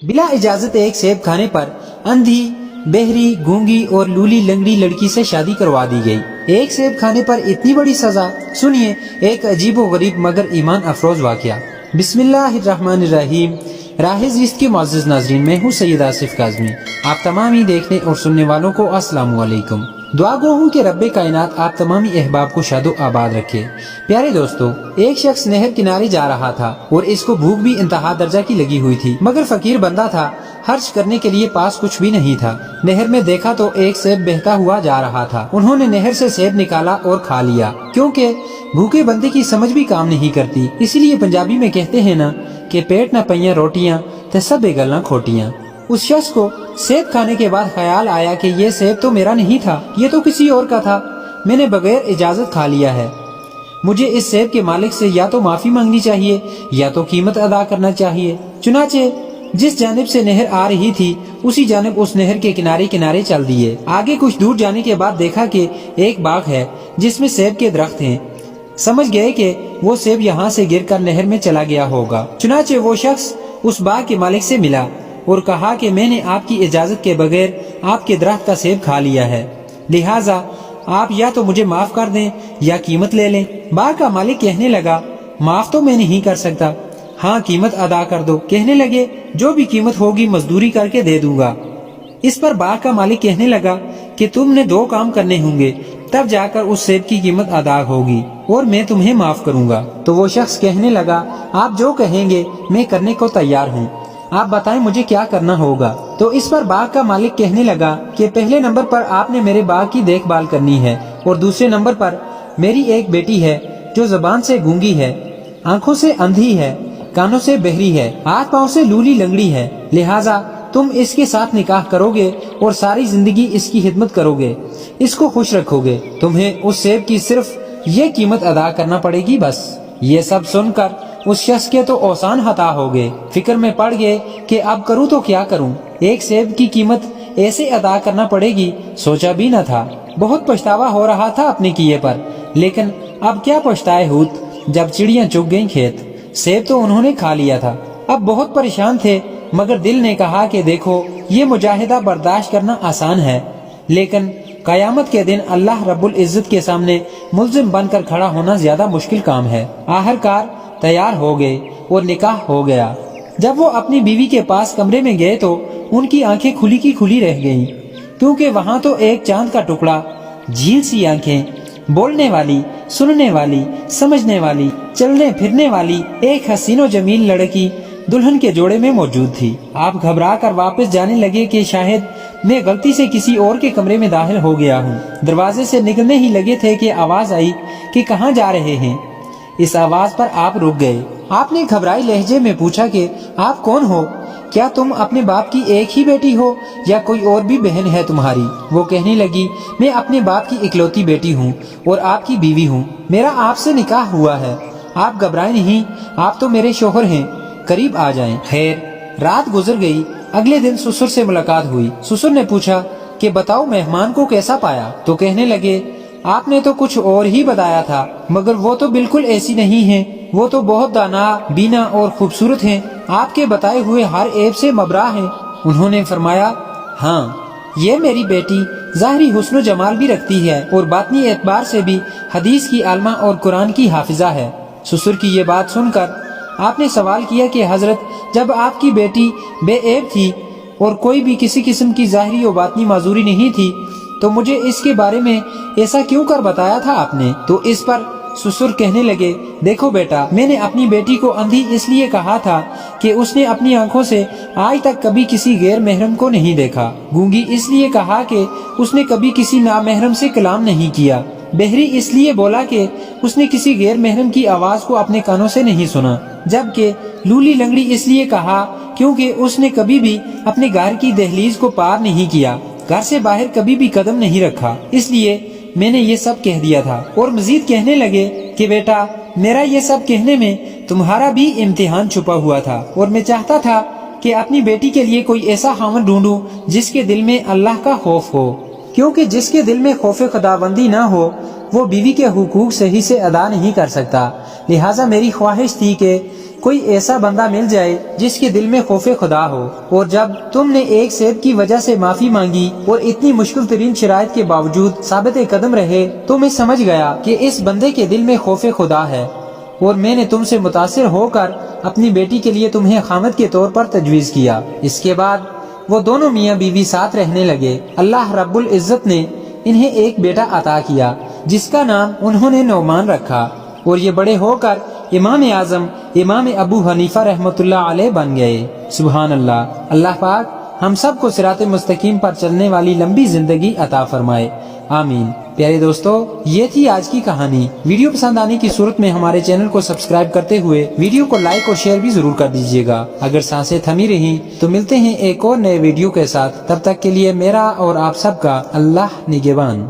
बिला इजाजत एक सेब खाने पर अंधी, बहरी, गूंगी और लूली लंगड़ी लड़की से शादी करवा दी गई। एक सेब खाने पर इतनी बड़ी सजा। सुनिए एक अजीबो गरीब मगर ईमान अफरोज वाकया। बिस्मिल्लाहिर्रहमानिर्रहीम। राहिज़ रिज़्क़ के मुअज़्ज़ज़ नाज़रीन, मैं हूँ सैयद आसिफ काज़मी। आप तमाम ही देखने और सुनने वालों को अस्सलामु अलैकुम। दुआ गो हूँ कि रब्बे कायनात आप तमामी अहबाब को शादो आबाद रखे। प्यारे दोस्तों, एक शख्स नहर किनारे जा रहा था और इसको भूख भी इंतहा दर्जा की लगी हुई थी, मगर फकीर बंदा था, खर्च करने के लिए पास कुछ भी नहीं था। नहर में देखा तो एक सेब बहता हुआ जा रहा था। उन्होंने नहर से सेब निकाला और खा लिया, क्योंकि भूखे बंदे की समझ भी काम नहीं करती। इसीलिए पंजाबी में कहते हैं ना कि पेट न पइयां रोटियां ते सब गल्लां खोटियां। उस शख्स को सेब खाने के बाद ख्याल आया कि ये सेब तो मेरा नहीं था, ये तो किसी और का था। मैंने बगैर इजाजत खा लिया है। मुझे इस सेब के मालिक से या तो माफी मांगनी चाहिए या तो कीमत अदा करना चाहिए। चुनाचे जिस जानिब से नहर आ रही थी उसी जानिब उस नहर के किनारे किनारे चल दिए। आगे कुछ दूर जाने के बाद देखा कि एक बाग है जिसमें सेब के दरख्त हैं। समझ गए कि वो सेब यहाँ से गिरकर नहर में चला गया होगा। चुनाचे वो शख्स उस बाग के मालिक से मिला और कहा कि मैंने आपकी इजाजत के बगैर आपके दरख्त का सेब खा लिया है, लिहाजा आप या तो मुझे माफ कर दें या कीमत ले लें। बाग का मालिक कहने लगा, माफ तो मैं नहीं कर सकता, हाँ कीमत अदा कर दो। कहने लगे, जो भी कीमत होगी मजदूरी करके दे दूंगा। इस पर बाग का मालिक कहने लगा कि तुमने दो काम करने होंगे, तब जाकर उस सेब की कीमत अदा होगी और मैं तुम्हें माफ करूंगा। तो वो शख्स कहने लगा, आप जो कहेंगे मैं करने को तैयार हूँ, आप बताएं मुझे क्या करना होगा। तो इस पर बाग का मालिक कहने लगा कि पहले नंबर पर आपने मेरे बाग की देखभाल करनी है और दूसरे नंबर पर मेरी एक बेटी है जो जबान से गूंगी है, आंखों से अंधी है, कानों से बहरी है, हाथ पाँव से लूली लंगड़ी है, लिहाजा तुम इसके साथ निकाह करोगे और सारी जिंदगी इसकी खिदमत करोगे, इसको खुश रखोगे। तुम्हें उस सेब की सिर्फ ये कीमत अदा करना पड़ेगी बस। ये सब सुनकर उस शख्स के तो औसान हता हो गए, फिक्र में पड़ गए कि अब करूँ तो क्या करूँ। एक सेब की कीमत ऐसे अदा करना पड़ेगी, सोचा भी न था। बहुत पछतावा हो रहा था अपने किए पर, लेकिन अब क्या पछताए हूत जब चिड़ियां चुग गईं खेत। सेब तो उन्होंने खा लिया था। अब बहुत परेशान थे, मगर दिल ने कहा कि देखो ये मुजाहिदा बर्दाश्त करना आसान है, लेकिन कयामत के दिन अल्लाह रब्बुल इज्जत के सामने मुल्जिम बनकर खड़ा होना ज्यादा मुश्किल काम है। आखिरकार तैयार हो गए और निकाह हो गया। जब वो अपनी बीवी के पास कमरे में गए तो उनकी आंखें खुली की खुली रह गईं, क्योंकि वहाँ तो एक चांद का टुकड़ा, झील सी आंखें, बोलने वाली, सुनने वाली, समझने वाली, चलने फिरने वाली एक हसीनो जमील लड़की दुल्हन के जोड़े में मौजूद थी। आप घबरा कर वापस जाने लगे कि शायद मैं गलती से किसी और के कमरे में दाखिल हो गया हूँ। दरवाजे से निकलने ही लगे थे कि आवाज आई कि कहाँ जा रहे हैं। इस आवाज पर आप रुक गए। आपने घबराई लहजे में पूछा कि आप कौन हो, क्या तुम अपने बाप की एक ही बेटी हो या कोई और भी बहन है तुम्हारी? वो कहने लगी, मैं अपने बाप की इकलौती बेटी हूँ और आपकी बीवी हूँ, मेरा आपसे निकाह हुआ है। आप घबराए नहीं, आप तो मेरे शोहर हैं, करीब आ जाएं। खैर रात गुजर गई। अगले दिन ससुर से मुलाकात हुई। ससुर ने पूछा कि बताओ मेहमान को कैसा पाया? तो कहने लगे, आपने तो कुछ और ही बताया था, मगर वो तो बिल्कुल ऐसी नहीं है, वो तो बहुत दाना, बीना और खूबसूरत हैं, आपके बताए हुए हर ऐब से मबरा हैं। उन्होंने फरमाया, हाँ ये मेरी बेटी ज़ाहिरी हुस्न जमाल भी रखती है और बातनी एतबार से भी हदीस की आलमा और कुरान की हाफिजा है। ससुर की ये बात सुनकर आपने सवाल किया कि हजरत, जब आपकी बेटी बेऐब थी और कोई भी किसी किस्म की ज़ाहिरी और बातनी माजूरी नहीं थी, तो मुझे इसके बारे में ऐसा क्यों कर बताया था आपने? तो इस पर ससुर कहने लगे, देखो बेटा, मैंने अपनी बेटी को अंधी इसलिए कहा था कि उसने अपनी आंखों से आज तक कभी किसी गैर महरम को नहीं देखा। गूंगी इसलिए कहा कि उसने कभी किसी नामहरम से कलाम नहीं किया। बहरी इसलिए बोला कि उसने किसी गैर महरम की आवाज को अपने कानों से नहीं सुना। जबकि लूली लंगड़ी इसलिए कहा क्योंकि उसने कभी भी अपने घर की दहलीज को पार नहीं किया, घर से बाहर कभी भी कदम नहीं रखा, इसलिए मैंने ये सब कह दिया था। और मजीद कहने लगे कि बेटा, मेरा ये सब कहने में तुम्हारा भी इम्तिहान छुपा हुआ था और मैं चाहता था कि अपनी बेटी के लिए कोई ऐसा खामन ढूंढूं जिसके दिल में अल्लाह का खौफ हो, क्योंकि जिसके दिल में खौफ खुदाबंदी ना हो वो बीवी के हुकूक सही से अदा नहीं कर सकता। लिहाजा मेरी ख्वाहिश थी कि کوئی ایسا بندہ مل جائے جس کے دل میں خوف خدا ہو، اور جب تم نے ایک سیب کی وجہ سے معافی مانگی اور اتنی مشکل ترین شرائط کے باوجود ثابت قدم رہے، تو میں سمجھ گیا کہ اس بندے کے دل میں خوف خدا ہے، اور میں نے تم سے متاثر ہو کر اپنی بیٹی کے لیے تمہیں خامد کے طور پر تجویز کیا۔ اس کے بعد وہ دونوں میاں بیوی ساتھ رہنے لگے۔ اللہ رب العزت نے انہیں ایک بیٹا عطا کیا جس کا نام انہوں نے نعمان رکھا، اور یہ بڑے ہو کر امام اعظم امام ابو حنیفہ رحمۃ اللہ علیہ بن گئے۔ سبحان اللہ۔ اللہ پاک ہم سب کو صراط مستقیم پر چلنے والی لمبی زندگی عطا فرمائے، آمین۔ پیارے دوستو، یہ تھی آج کی کہانی۔ ویڈیو پسند آنے کی صورت میں ہمارے چینل کو سبسکرائب کرتے ہوئے ویڈیو کو لائک اور شیئر بھی ضرور کر دیجیے گا۔ اگر سانسیں تھمی رہیں تو ملتے ہیں ایک اور نئے ویڈیو کے ساتھ، تب تک کے لیے میرا اور آپ سب کا اللہ نگہبان۔